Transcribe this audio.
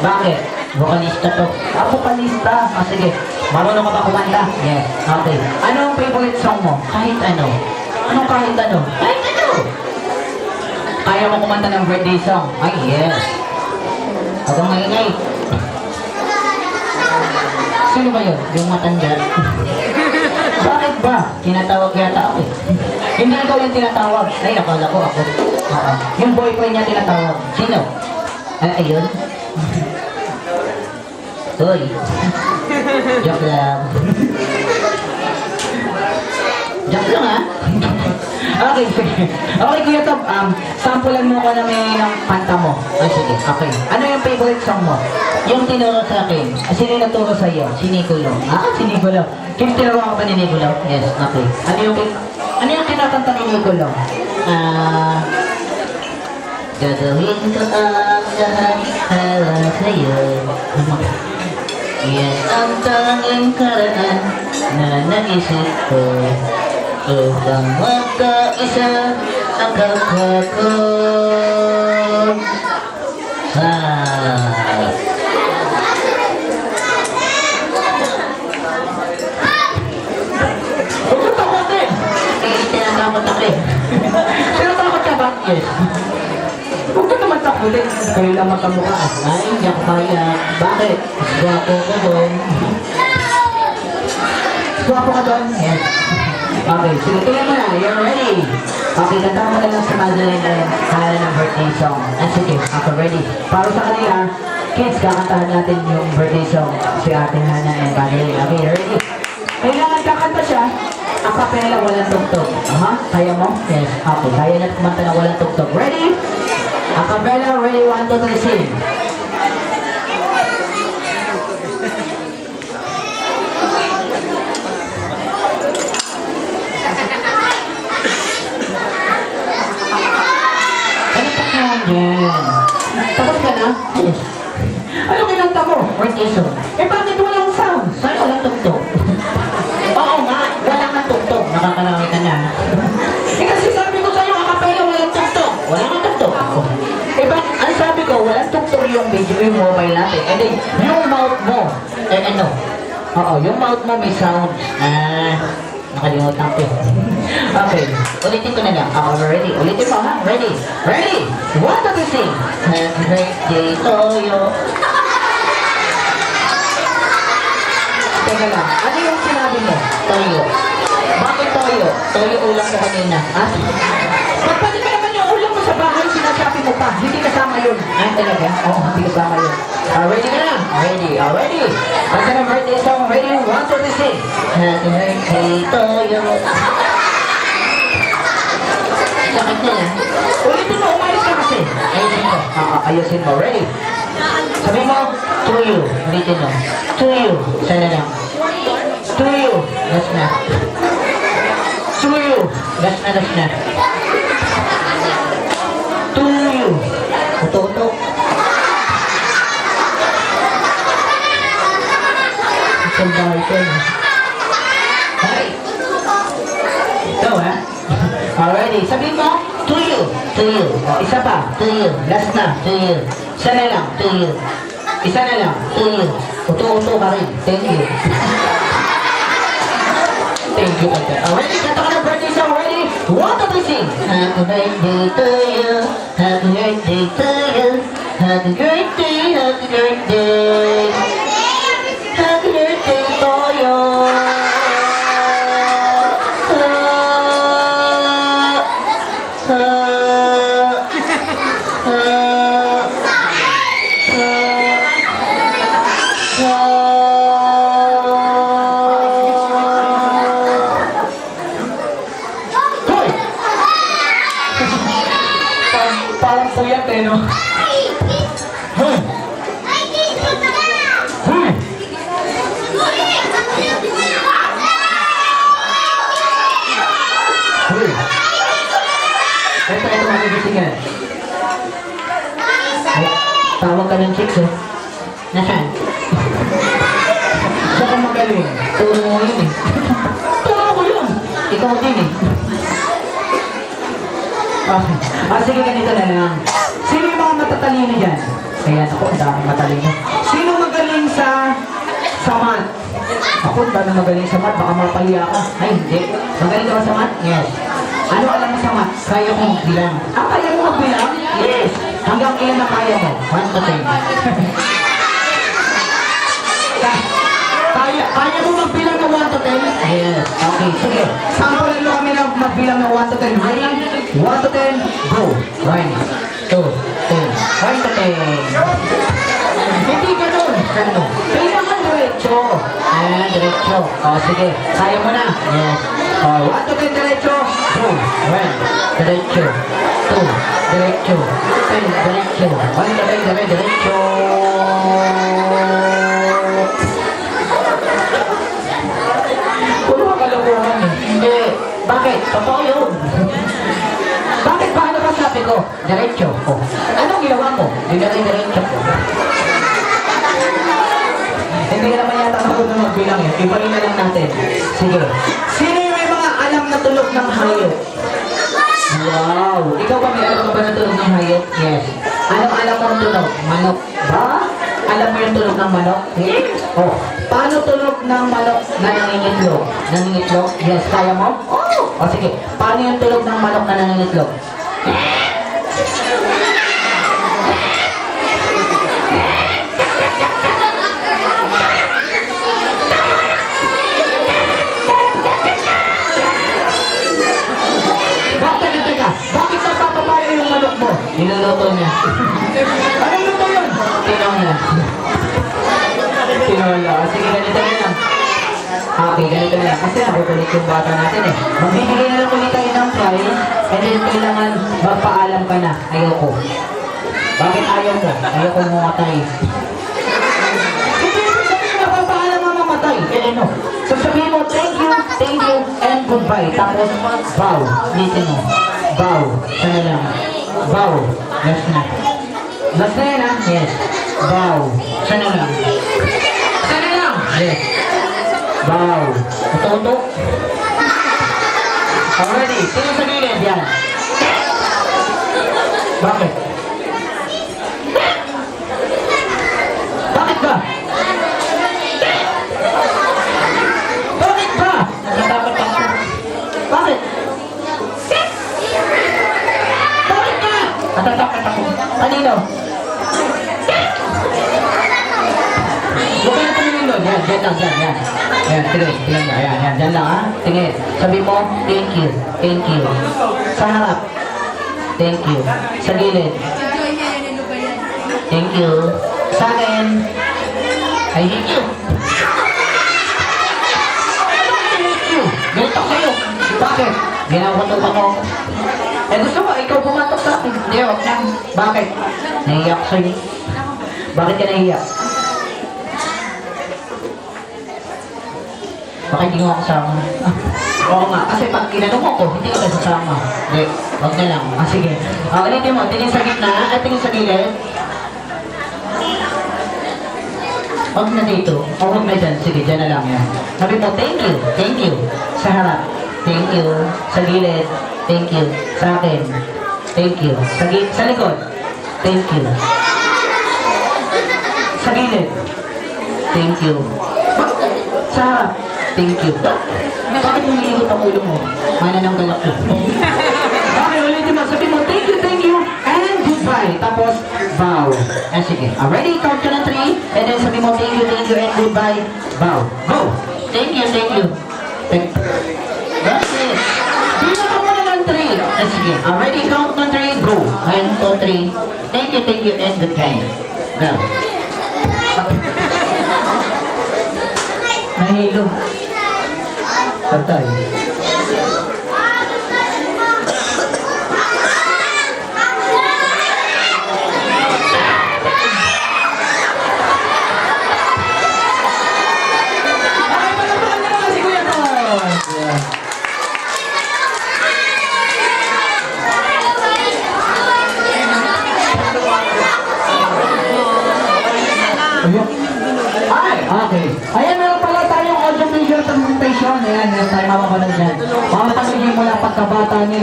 Bakit? Vocalista to. Vocalista. Sige. Marunong ka ba kumanta? Yes. Okay. Ano ang favorite song mo? Kahit ano. Anong kahit ano? Kahit ano? Kaya mo kumanta ng birthday song? Ay, yes. Huwag kang maingay. Sino ba yun? Yung matanda. Bakit ba? Tinatawag yata ako eh. Hindi ikaw yung tinatawag. Ay, nakala ko ako. Oo. Yung boyfriend niya tinatawag. Sino? Ay, ayun. Uy. Joke lang. Joke lang ha? Okay, sige. Okay, Kuya Tob, sampulan mo ko na may ng kanta mo. Ay, sige, okay. Ano yung favorite song mo? Yung tinuro sa akin. Sino yung naturo sa iyo? Si Nicolo. Si Nicolo. Tinuro ka pa ni Nicolo? Yes, okay. Ano yung kinakanta ni Nicolo? Gagawin ko ang lahat para sa'yo. Yan ang tanging karaan na naisip ko upang magkaisa ang kapwa ko. Huwag ka takotin! Tinatakot ako eh. Tinatakot ka ba? Yes. Huwag ka naman takutin. Kayo lang magkamukha. Ay, hindi ako kaya. Bakit? Gwapo ko doon. Gwapo ka doon? Yes. Okay, sige, tingnan mo na. You're ready. Okay, kanta mo na lang sa Madeline and Hannah ng birthday song. Sige, ako ready. Para sa kanila, kids, kakantahan natin yung birthday song si ating Hannah and Madeline. Okay, ready? Kailangan kakanta siya. Ang kapela walang tugtog. Kaya mo? Yes. Okay, kaya na kumanta na walang tugtog. Ready? Ang kapela, ready, 1, 2, 3, sing. Yan. Tapos ka na? Yes. Ano kinanta mo? Birthday song. Bakit walang sound? Saan walang tugtog? Oo nga, wala nga tugtog. Nakakalawin ka na. Kasi sabi ko sa'yo, akapela walang tugtog. Wala nga tugtog. Bakit? Ang sabi ko, walang tugtog yung video, yung mobile natin. And then, yung mouth mo, ano? Oo, yung mouth mo may sound. Nakalimutan ko. Okay, ulitin ko na lang. Ready? Ulitin mo ha? Ready? Ready? 1, 2, 3, sing. Happy birthday to you. Teka lang, ano yung sinabi mo? Toyo. Bakit toyo? Toyo ulam mo kanina. Pagpati ka naman yung ulam mo sa bahay, sinasabi mo pa. Hindi kasama yun. Talaga? Oo, hindi kasama yun. Ready ka na? Ready? Ready? Basta ng birthday song. Ready? 1, 2, 3, sing. Happy birthday to you. Sakit na yan. Ulitin mo, umayos ka kasi. Ayusin mo. Ayusin mo. Ready? Sabi mo, to you. Ulitin mo. To you. Sana lang. To you. Last na. To you. Last na, last na. To you. Uto-uto. Ito ba ito? Hi. Ito ha? Already. Sabihin mo, to you. To you. Isa pa. To you. Last na. To you. Isa na lang. To you. Isa na lang. To you. Uto-uto ka rin. Thank you. Thank you. Already. Kata ka ng birthday song. Ready? 1, 2, 3, sing. Happy birthday to you. Happy birthday to you. Happy birthday. Happy birthday. Happy birthday to you. Parang puyat eh, no? Ito magigisingan. Tawag ka ng chicks, oh. Nasaan? Siya kang magaling. Turo mo yun eh. Turo ko yun. Ikaw din eh. Okay. Sige, ganito na lang. Sino yung mga matatalino dyan? Ayan ako, ang daming matalino. Sino magaling sa math? Ako, ang daming magaling sa math. Baka mapahiya ka. Ay, hindi. Magaling ka ba sa math? Yes. Ano alam mo sa math? Kaya kong bilang. Ah, kaya mo magbilang? Yes. Hanggang ilan na kaya mo? 1 to 10. Kaya mo magbilang ng 1 to 10? Yes. Okay, sige. Sampulan mo kami na magbilang ng 1 to 10. Ready? 1 to 10, go. 1, 2, 3. 1 to 10. Hindi ganun. Ganun. Kailangan diretso. Ayan, diretso. O, sige. Kaya mo na. Yes. O, 1 to 10, diretso. Go. 1, diretso. 2, diretso. 10, diretso. 1 to 10, diretso. Puro kalokohan eh. Hindi. Bakit? Totoo yun. Bakit ba? Ano ba sabi ko? Diretso. Oh. Anong ginawa mo? Diretso. Hindi ka naman yata ako na magbilang yun. Ibahin na lang natin. Sige. Sino yung may mga alam na tunog ng hayop? Wow! Ikaw ba may alam ka ba na tunog ng hayop? Yes. Anong alam mo ang tunog? Manok ba? Alam mo yung tunog ng manok? Yes. Oh. Paano tunog ng manok na nangingitlog? Nangingitlog? Yes. Kaya mo? Oh. O sige. Paano yung tunog ng manok na nangingitlog? Bakit napapapaya yung manok mo? Niluluto niya. Anong luto yun? Tinola. Tinola. Sige, ganito na lang. Okay, ganito na lang. Kasi nabubulit yung bata natin eh. Magbibigay na lang ulit tayo ng prize and then kailangan magpaalam ka na. Ayoko. Bakit ayaw mo? Ayoko mamatay. Hindi, magpapaalam ang mamatay. Eh, ano? So sabihin mo, thank you, and goodbye. Tapos, bow. Listen mo. Bow. Sana lang. Bow. Last na. Last na yan, ha? Yes. Bow. Sana lang. Sana lang. Yes. Bow. Ito. Already. Sino sa gilid? Yan. Bakit? Bakit ba? Bakit ba? Natatakot ako. Bakit? Bakit ba? Natatakot ako. Kanino? Huwag ka na tumingin doon. Yan, dyan lang, yan. Yan, sige, tingnan niya. Yan, dyan lang ha. Tingin. Sabi mo, thank you. Sa harap. Thank you. Sa gilid. Thank you. Sa akin. I hate you. Thank you. Ganito kayo. Bakit? Ginawatok ako. Eh gusto mo, ikaw pumatok sa akin. Hindi, wag na. Bakit? Nahiyak ko sa'yo. Bakit ka nahiyak? Bakit hindi mo ako kasama? Oo nga, kasi pag ginanong ko, hindi ka kasama. Hindi, wag na lang. Ah, sige. Ulitin mo, tingin sa gitna at tingin sa gilid. Wag na dito. O wag na dyan. Sige, dyan na lang yan. Sabi mo, thank you. Sa harap, thank you. Sa gilid, thank you. Sa akin, thank you. Sa likod, thank you. Sa gilid, thank you. Sa harap, thank you. Bakit humihigot ang ulo mo? Manananggal ako. Okay, ulitin mo. Sabi mo, thank you, and goodbye. Tapos, bow. Sige. Ready? Count ka ng 3. And then sabi mo, thank you, and goodbye. Bow. Go. Thank you. That's it. Dito ka muna ng 3. Sige. Ready? Count ng 3. Go. 1, 2, 3. Thank you, and goodbye. Go. Nahilo. Patay. Okay. Ayan, meron pala tayong audio visual presentation. Ayan, meron tayong mamapanood dyan. Mamapanood yung mula pagkabata nila.